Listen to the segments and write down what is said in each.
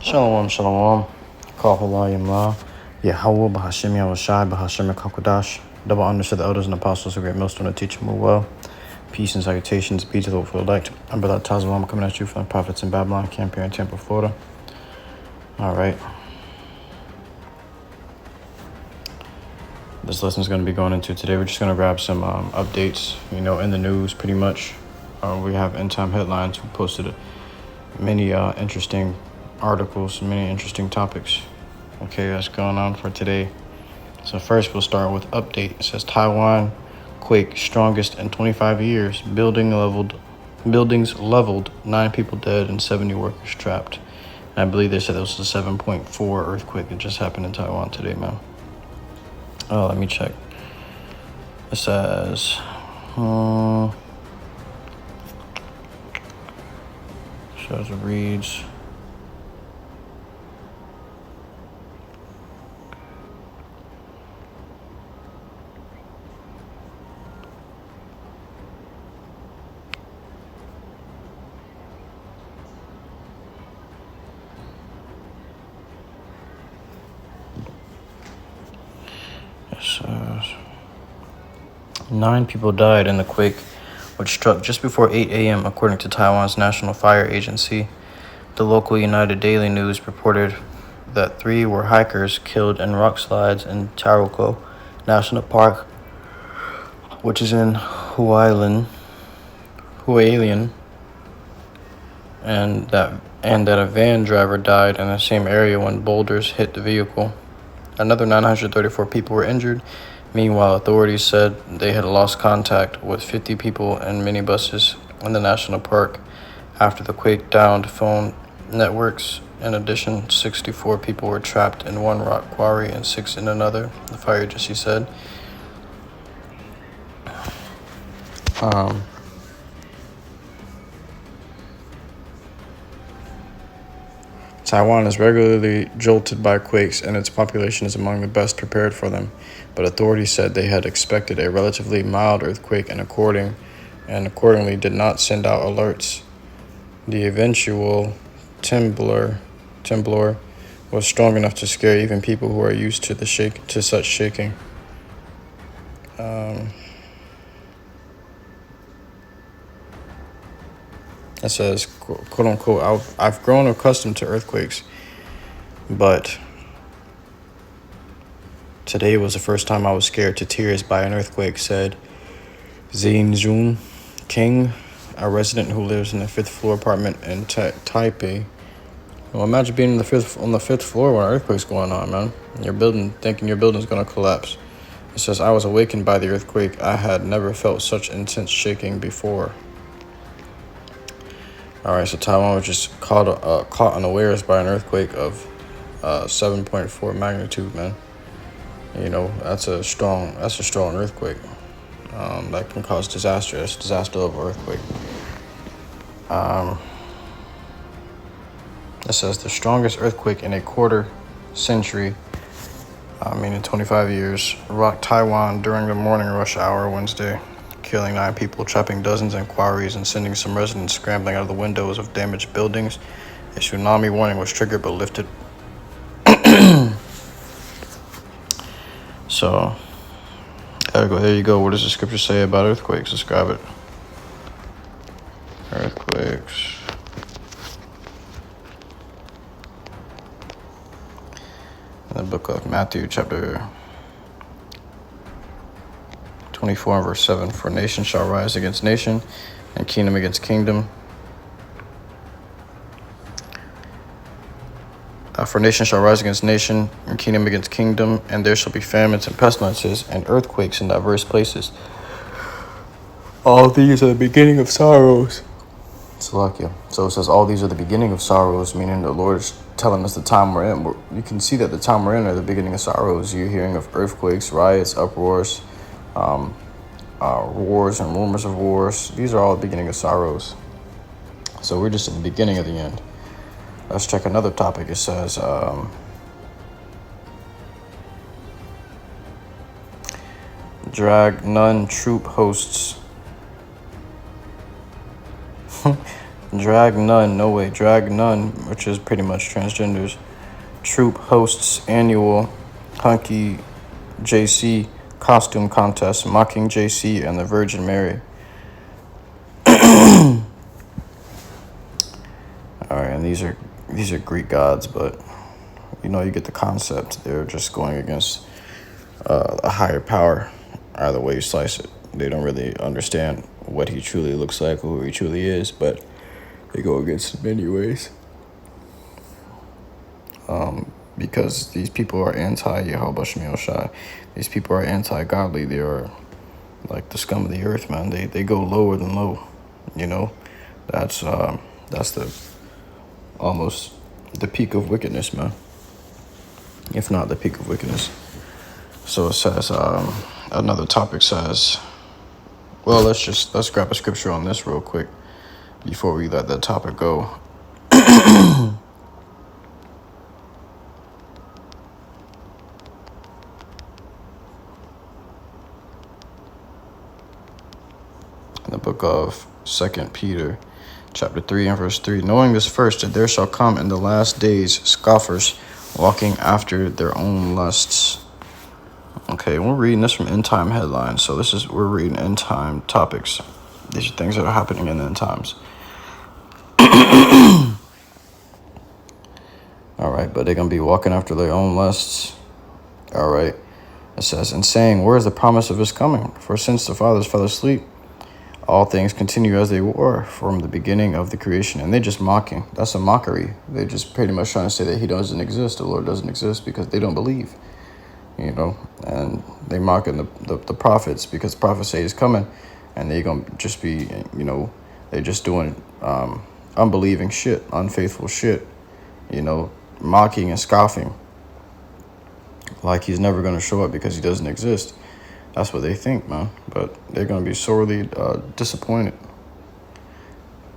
Shalom, shalom. Call HALALYAM. YAHAWAH, BAHASHAM, YAHAWASHI, BAHASHAM, QADASH. Double honors to the elders and apostles of great millstone to teach them well. Peace and salutations be to the hopeful elect. I'm Brother Tazalam coming at you from the prophets in Babylon, camp here in Tampa, Florida. All right. This lesson is going to be going into today. We're just going to grab some updates, in the news pretty much. We have end time headlines. We posted many interesting articles, many interesting topics. Okay, that's going on for today. So first we'll start with update. It says Taiwan quake strongest in 25 years. Buildings leveled, 9 people dead and 70 workers trapped. And I believe they said it was a 7.4 earthquake that just happened in Taiwan today, man. Oh, let me check. It says it reads It says 9 people died in the quake, which struck just before 8 a.m., according to Taiwan's National Fire Agency. The local United Daily News reported that 3 were hikers killed in rock slides in Taroko National Park, which is in Hualien, and that a van driver died in the same area when boulders hit the vehicle. Another 934 people were injured. Meanwhile, authorities said they had lost contact with 50 people in minibuses in the national park after the quake downed phone networks. In addition, 64 people were trapped in one rock quarry and 6 in another, the fire agency said. Taiwan is regularly jolted by quakes, and its population is among the best prepared for them. But authorities said they had expected a relatively mild earthquake and accordingly did not send out alerts. The eventual temblor was strong enough to scare even people who are used to such shaking. It says, quote unquote, I've grown accustomed to earthquakes, but today was the first time I was scared to tears by an earthquake, said Zin King, a resident who lives in the 5th floor apartment in Taipei. Well, imagine being on the fifth floor when an earthquake's going on, man. Thinking your building's going to collapse. It says, I was awakened by the earthquake. I had never felt such intense shaking before. All right, so Taiwan was just caught unawares by an earthquake of 7.4 magnitude, man. That's a strong earthquake. That can cause disaster. That's a disaster level earthquake. It says the strongest earthquake in a quarter century, meaning 25 years, rocked Taiwan during the morning rush hour Wednesday, killing 9 people, trapping dozens in quarries, and sending some residents scrambling out of the windows of damaged buildings. A tsunami warning was triggered but lifted. So, there you go. What does the scripture say about earthquakes? Let's grab it. Earthquakes. In the book of Matthew, chapter 24 and verse 7, for nation shall rise against nation, and kingdom against kingdom. For nation shall rise against nation, and kingdom against kingdom, and there shall be famines and pestilences and earthquakes in diverse places. All these are the beginning of sorrows. Salakia. So it says all these are the beginning of sorrows, meaning the Lord is telling us the time we're in. You can see that the time we're in are the beginning of sorrows. You're hearing of earthquakes, riots, uproars, wars and rumors of wars. These are all the beginning of sorrows. So we're just at the beginning of the end. Let's check another topic. It says drag nun troop hosts Drag None, no way. Drag None, which is pretty much transgenders. Troop hosts annual Hunky JC costume contest, mocking JC and the Virgin Mary. All right, and these are Greek gods, but you know, you get the concept. They're just going against a higher power, either way you slice it. They don't really understand what he truly looks like, who he truly is, but they go against in many ways. Because these people are anti-YAHAWASHI. These people are anti-godly. They are like the scum of the earth, man. They go lower than low, you know. That's the almost the peak of wickedness, man. If not the peak of wickedness. So it says, another topic says, well, let's grab a scripture on this real quick before we let that topic go. In the book of 2 Peter, chapter 3 and verse 3, knowing this first, that there shall come in the last days scoffers, walking after their own lusts. Okay, we're reading this from End Time Headlines, so we're reading End Time topics. These are things that are happening in the end times. All right, but they're going to be walking after their own lusts. All right, it says, and saying, where is the promise of his coming? For since the fathers fell asleep, all things continue as they were from the beginning of the creation. And they're just mocking. That's a mockery. They're just pretty much trying to say that he doesn't exist, the Lord doesn't exist, because they don't believe, you know. And they mocking the prophets because the prophets say he's coming, and they're going to just be, you know, they're just doing unbelieving shit, unfaithful shit, you know, mocking and scoffing like he's never going to show up because he doesn't exist. That's what they think, man. But they're going to be sorely disappointed.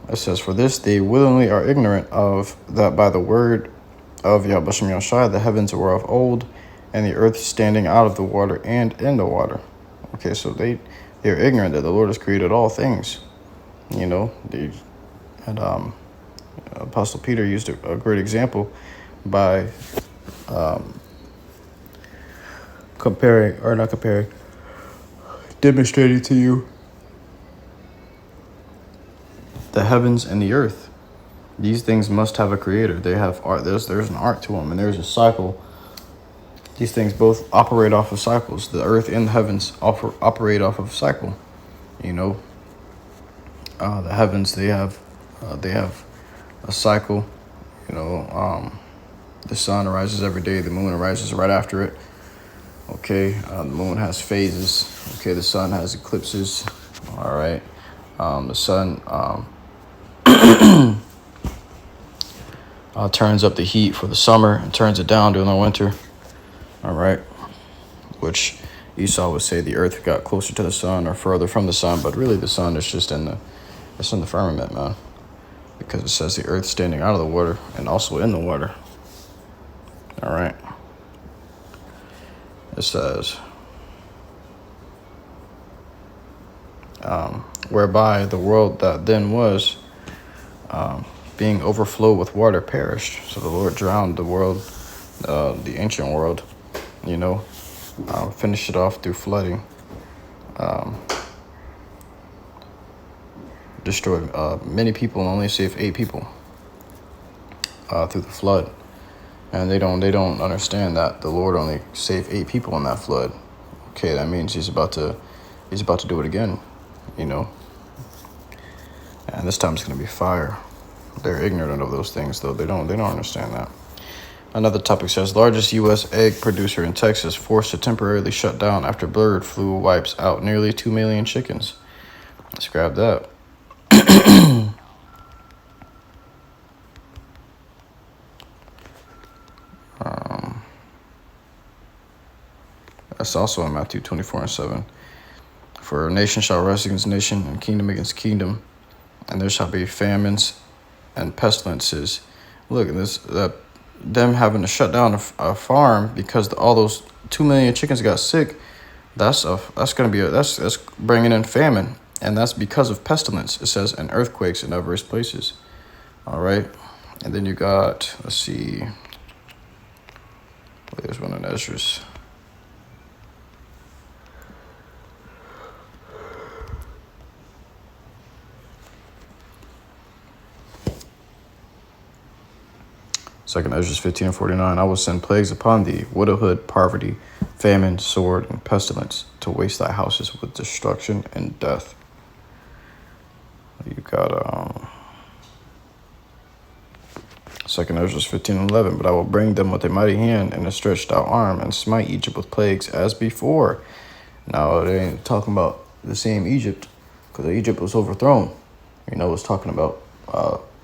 It says, for this they willingly are ignorant of that by the word of YAHAWASHI the heavens were of old, and the earth standing out of the water and in the water. Okay, so they're ignorant that the Lord has created all things. You know, and Apostle Peter used a great example by demonstrating to you the heavens and the earth. These things must have a creator. They have art. There's an art to them, and there's a cycle. These things both operate off of cycles. The earth and the heavens operate off of a cycle. You know, the heavens, they have a cycle. You know, the sun arises every day. The moon arises right after it. Okay, the moon has phases. Okay, the sun has eclipses. All right, the sun turns up the heat for the summer and turns it down during the winter. All right, which Esau would say the earth got closer to the sun or further from the sun, but really the sun is just in the firmament, man, because it says the earth standing out of the water and also in the water. All right. It says, whereby the world that then was, being overflowed with water, perished. So the Lord drowned the world, the ancient world, you know, finished it off through flooding, destroyed many people and only saved 8 people through the flood. And they don't understand that the Lord only saved 8 people in that flood. Okay, that means he's about to do it again, you know. And this time it's gonna be fire. They're ignorant of those things, though. They don't understand that. Another topic says, largest U.S. egg producer in Texas forced to temporarily shut down after bird flu wipes out nearly 2 million chickens. Let's grab that. That's also in Matthew 24:7. For nation shall rise against nation, and kingdom against kingdom, and there shall be famines and pestilences. Look at this. Them having to shut down a farm because all those 2 million chickens got sick. That's bringing in famine, and that's because of pestilence. It says, and earthquakes in diverse places. All right. And then you got, let's see, there's one in Ezra's. Second Ezra 15:49. I will send plagues upon thee, widowhood, poverty, famine, sword, and pestilence, to waste thy houses with destruction and death. You got Second Ezra 15:11. But I will bring them with a mighty hand and a stretched out arm, and smite Egypt with plagues as before. Now they ain't talking about the same Egypt, because Egypt was overthrown. It's talking about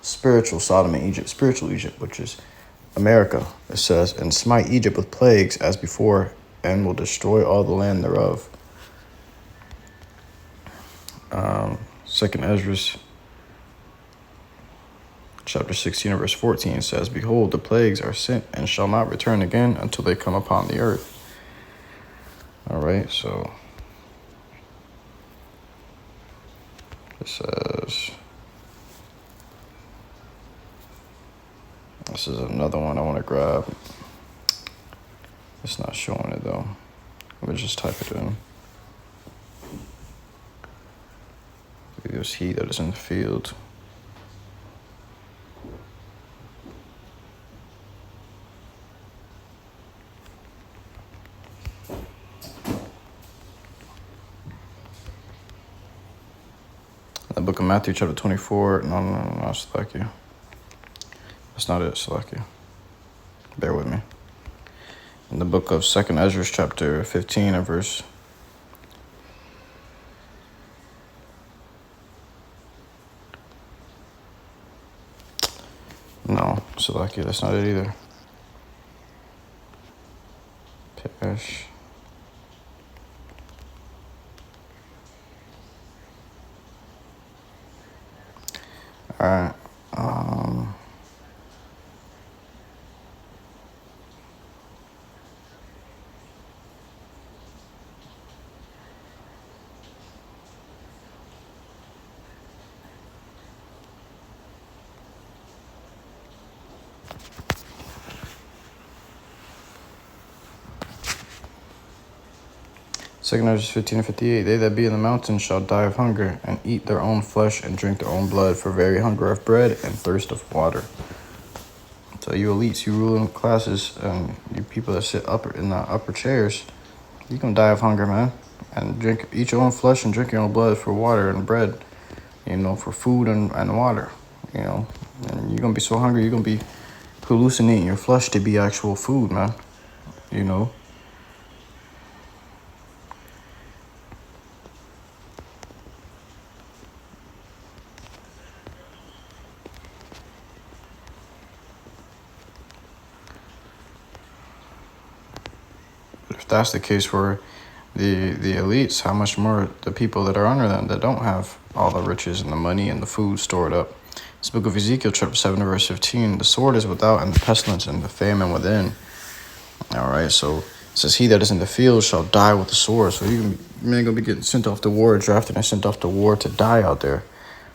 spiritual Sodom and Egypt, spiritual Egypt, which is America. It says, and smite Egypt with plagues as before, and will destroy all the land thereof. Second Ezra chapter 16 and verse 14 says, behold, the plagues are sent and shall not return again until they come upon the earth. All right, so it says, this is another one I want to grab. It's not showing it though. Let me just type it in. There's he that is in the field. The book of Matthew, chapter 24. No, Salakia. That's not it, Salakia. Bear with me. In the book of Second Ezra, chapter 15 and verse. No, Salakia, that's not it either. Pesh. All right. Second Ezra 15:58. They that be in the mountains shall die of hunger, and eat their own flesh, and drink their own blood, for very hunger of bread and thirst of water. So you elites, you ruling classes, and you people that sit in the upper chairs, you're gonna die of hunger, man. And eat your own flesh and drink your own blood for water and bread, for food and water, And you're gonna be so hungry, you're gonna be hallucinating your flesh to be actual food, man. If that's the case for the elites, how much more the people that are under them that don't have all the riches and the money and the food stored up? This book of Ezekiel, chapter 7, verse 15. The sword is without, and the pestilence and the famine within. All right, so it says, he that is in the field shall die with the sword. So you ain't gonna be getting sent off to war, drafted and sent off to war to die out there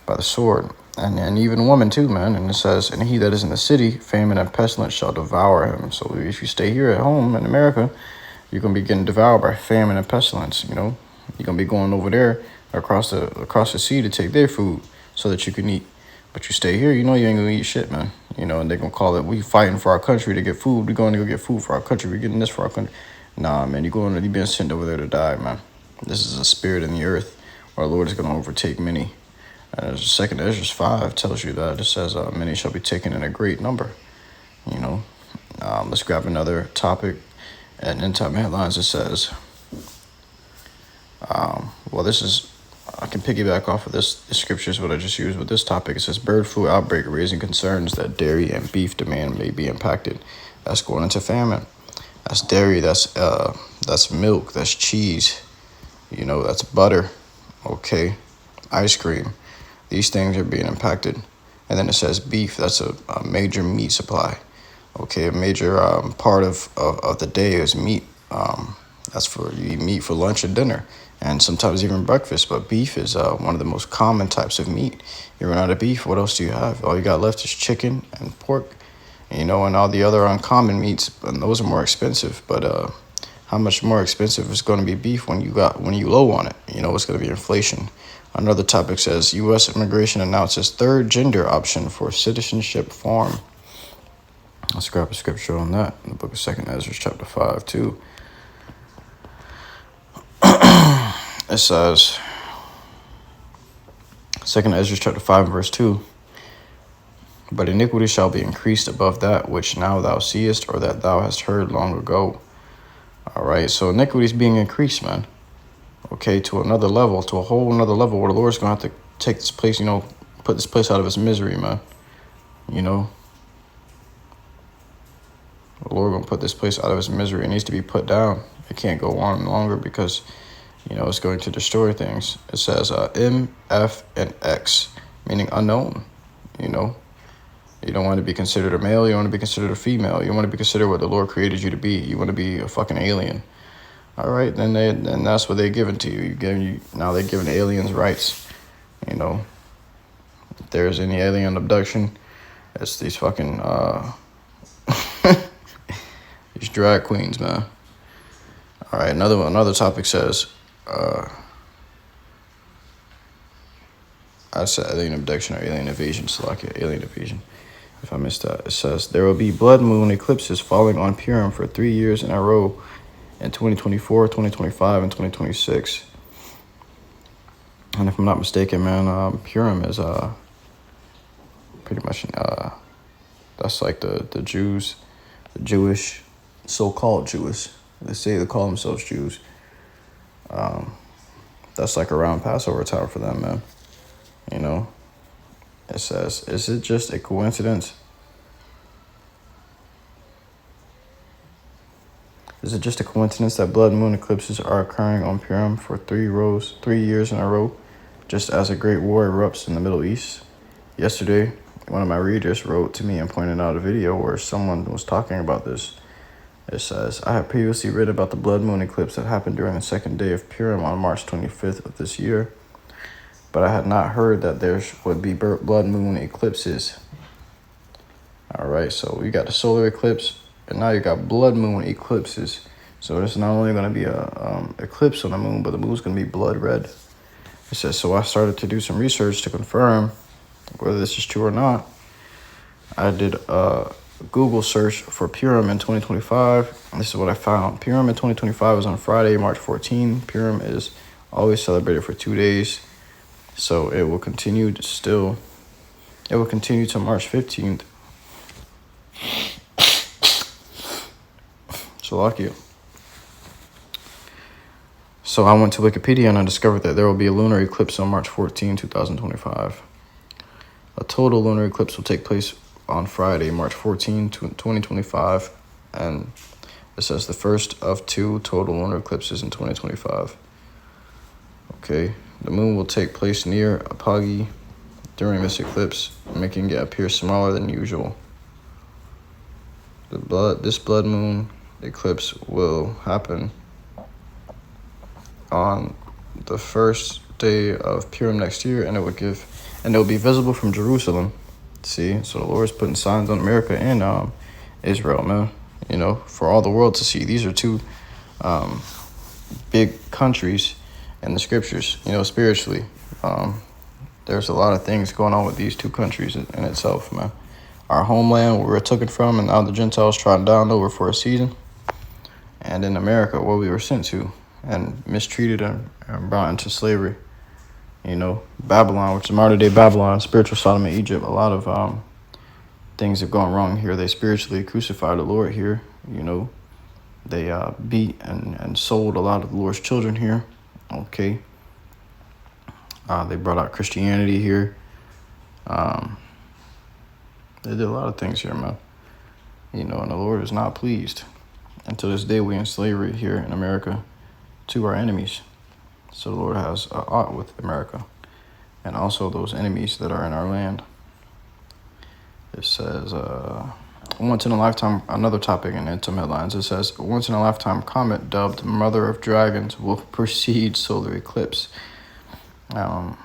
by the sword. And even women too, man. And it says, and he that is in the city, famine and pestilence shall devour him. So if you stay here at home in America, you're going to be getting devoured by famine and pestilence, You're going to be going over there across the sea to take their food so that you can eat. But you stay here, you ain't going to eat shit, man. And they're going to call it, we fighting for our country to get food. We're going to go get food for our country. We're getting this for our country. Nah, man, you're being sent over there to die, man. This is a spirit in the earth. Our Lord is going to overtake many. Second Ezra 5 tells you that. It says, many shall be taken in a great number. Let's grab another topic. And in time headlines, it says, I can piggyback off of the scriptures, what I just used with this topic. It says, bird flu outbreak raising concerns that dairy and beef demand may be impacted. That's going into famine. That's dairy, that's milk, that's cheese, that's butter, okay, ice cream. These things are being impacted. And then it says beef, that's a major meat supply. Okay, a major part of the day is meat. That's for you eat meat for lunch and dinner. and sometimes even breakfast. But beef is one of the most common types of meat. You run out of beef, what else do you have? All you got left is chicken and pork, and all the other uncommon meats, and those are more expensive. But how much more expensive is going to be beef when you low on it? It's going to be inflation. Another topic says U.S. immigration announces third gender option for citizenship form. Let's grab a scripture on that in the book of 2nd Ezra, chapter 5, too. It says, 2nd Ezra, chapter 5, verse 2, but iniquity shall be increased above that which now thou seest, or that thou hast heard long ago. All right, so iniquity is being increased, man. Okay, to another level, to a whole another level where the Lord's going to have to take this place, put this place out of its misery, man. The Lord going to put this place out of its misery. It needs to be put down. It can't go on longer because, it's going to destroy things. It says M, F, and X, meaning unknown, You don't want to be considered a male. You want to be considered a female. You want to be considered what the Lord created you to be. You want to be a fucking alien. All right, then that's what they're giving to you. Now they're giving aliens rights. If there's any alien abduction, it's these fucking these drag queens, man. All right, another topic says, I said alien abduction or alien invasion. Alien invasion. If I missed that, it says there will be blood moon eclipses falling on Purim for 3 years in a row in 2024, 2025, and 2026. And if I'm not mistaken, man, Purim is pretty much that's like the Jews, the Jewish, so-called Jewish. They call themselves Jews. That's like around Passover time for them, man. It says, is it just a coincidence? Is it just a coincidence that blood moon eclipses are occurring on Purim for 3 years in a row, just as a great war erupts in the Middle East? Yesterday, one of my readers wrote to me and pointed out a video where someone was talking about this. It says, I have previously read about the blood moon eclipse that happened during the second day of Purim on March 25th of this year, but I had not heard that there would be blood moon eclipses. All right, so you got the solar eclipse, and now you got blood moon eclipses. So there's not only going to be a eclipse on the moon, but the moon's going to be blood red. It says, so I started to do some research to confirm whether this is true or not. I did a Google search for Purim in 2025. And this is what I found. Purim in 2025 is on Friday, March 14. Purim is always celebrated for 2 days. So it will continue to March 15th. Salakia. So I went to Wikipedia and I discovered that there will be a lunar eclipse on March 14, 2025. A total lunar eclipse will take place on Friday, March 14, 2025. And it says the first of 2 total lunar eclipses in 2025. Okay. The moon will take place near Apogee during this eclipse, making it appear smaller than usual. This blood moon eclipse will happen on the first day of Purim next year, and it will be visible from Jerusalem. See, so the Lord is putting signs on America and Israel, man. For all the world to see. These are 2 big countries in the scriptures, spiritually. There's a lot of things going on with these 2 countries in itself, man. Our homeland, where we were taken from, and now the Gentiles trotted down over for a season. And in America, where we were sent to and mistreated and brought into slavery. Babylon, which is modern day Babylon, spiritual Sodom and Egypt. A lot of things have gone wrong here. They spiritually crucified the Lord here. They beat and sold a lot of the Lord's children here. Okay. They brought out Christianity here. They did a lot of things here, man. And the Lord is not pleased. And to this day, we in slavery here in America to our enemies. So the Lord has a ought with America and also those enemies that are in our land. It says, Once in a lifetime, another topic in some headlines. It says, once in a lifetime comet dubbed Mother of Dragons will precede solar eclipse. It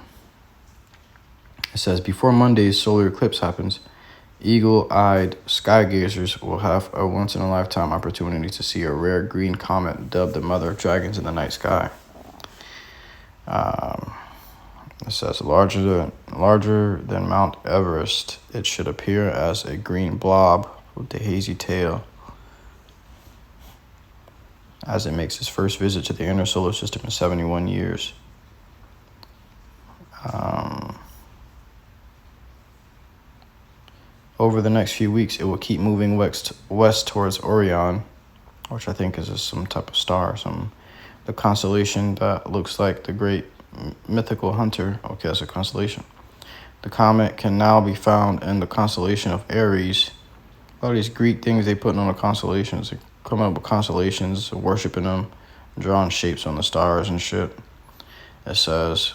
says, before Monday's solar eclipse happens, eagle-eyed sky gazers will have a once-in-a-lifetime opportunity to see a rare green comet dubbed the Mother of Dragons in the night sky. It says, larger than Mount Everest, it should appear as a green blob with a hazy tail as it makes its first visit to the inner solar system in 71 years. Over the next few weeks, it will keep moving west towards Orion, which I think is some type of star, the constellation that looks like the great mythical hunter. Okay, that's a constellation. The comet can now be found in the constellation of Aries. All these Greek things they put on the constellations, they come up with constellations, worshiping them, drawing shapes on the stars and shit. It says,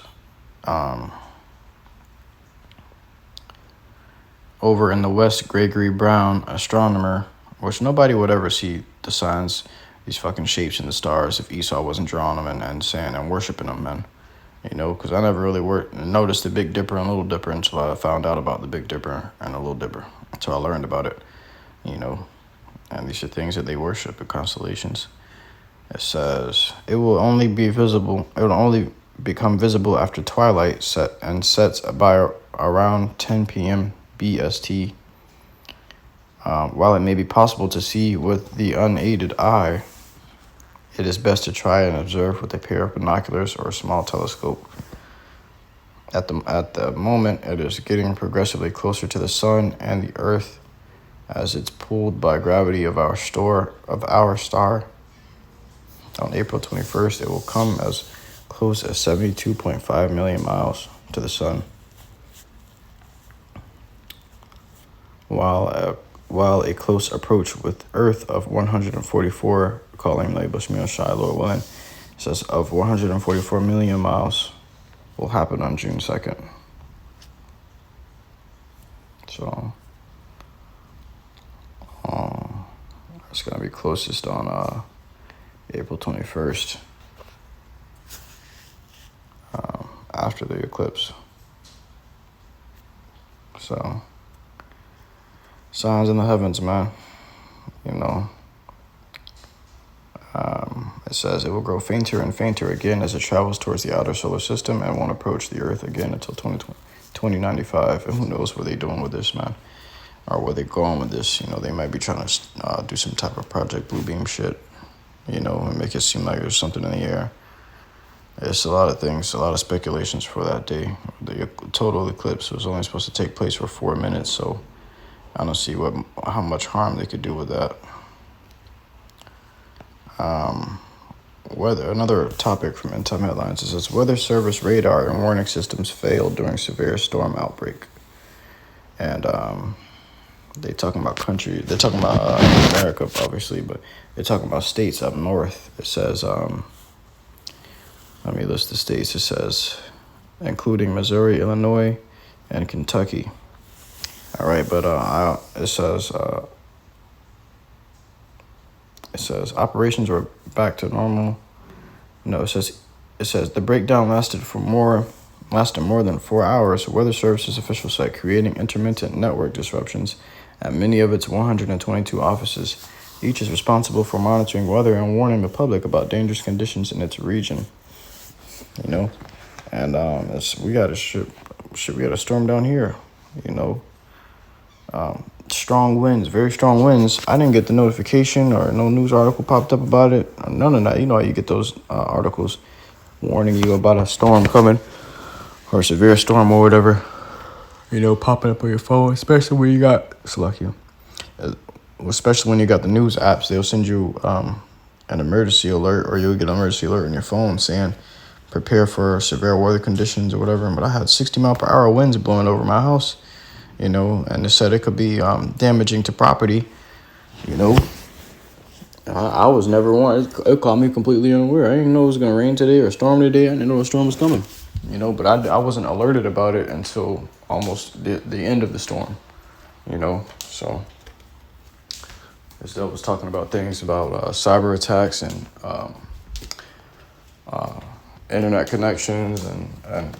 over in the west, Gregory Brown, astronomer, which nobody would ever see the signs, these fucking shapes in the stars if Esau wasn't drawing them and saying and worshiping them, man. You know, because I never really noticed the Big Dipper and Little Dipper until I found out about the Big Dipper and the Little Dipper. Until I learned about it, you know. And these are things that they worship, the constellations. It says, it will only become visible after twilight sets by around 10 p.m. BST. While it may be possible to see with the unaided eye, it is best to try and observe with a pair of binoculars or a small telescope. At the moment, it is getting progressively closer to the sun and the Earth as it's pulled by gravity of our star. On April 21st, it will come as close as 72.5 million miles to the sun. While a close approach with Earth of 144, calling label Shmir Shai, Lord willing, says of 144 million miles will happen on June 2nd. So, it's going to be closest on April 21st, after the eclipse. So, signs in the heavens, man. You know, it says it will grow fainter and fainter again as it travels towards the outer solar system and won't approach the Earth again until 2095. And who knows what they're doing with this, man, or where they're going with this. You know, they might be trying to do some type of Project Bluebeam shit, you know, and make it seem like there's something in the air. It's a lot of things, a lot of speculations for that day. The total eclipse was only supposed to take place for 4 minutes, so I don't see how much harm they could do with that. Weather. Another topic from End Time Headlines is this: weather service radar and warning systems failed during severe storm outbreak. And they're talking about country. They're talking about America, obviously, but they're talking about states up north. It says, let me list the states. It says, including Missouri, Illinois, and Kentucky. All right, but it says operations were back to normal. No, it says the breakdown lasted more than 4 hours. Weather Services officials said, creating intermittent network disruptions at many of its 122 offices. Each is responsible for monitoring weather and warning the public about dangerous conditions in its region. You know, and we got a storm down here. You know. Strong winds, very strong winds. I didn't get the notification or no news article popped up about it. None of that. You know how you get those articles warning you about a storm coming or a severe storm or whatever. You know, popping up on your phone, especially when you got especially when you got the news apps. They'll send you an emergency alert, or you'll get an emergency alert on your phone saying prepare for severe weather conditions or whatever. But I had 60-mile-per-hour winds blowing over my house. You know, and it said it could be damaging to property. You know, I was never one. It caught me completely unaware. I didn't know it was going to rain today or storm today. I didn't know a storm was coming. You know, but I wasn't alerted about it until almost the end of the storm. You know, so This dope was talking about things about cyber attacks and internet connections and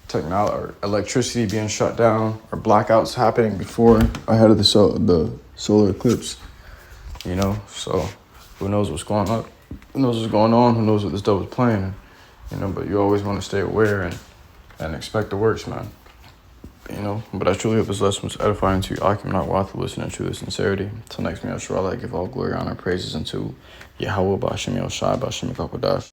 technology or electricity being shut down or blackouts happening before ahead of the solar eclipse. You know, so who knows what's going on? Who knows what's going on? Who knows what this dope is playing? You know, but you always want to stay aware and expect the worst, man. You know, but I truly hope this lesson was edifying to you. I cannot watch the listener to the sincerity. Till next me, I give all glory, honor, praises unto YAHAWAH, BAHASHAM, YAHAWASHI, BAHASHAM, QADASH.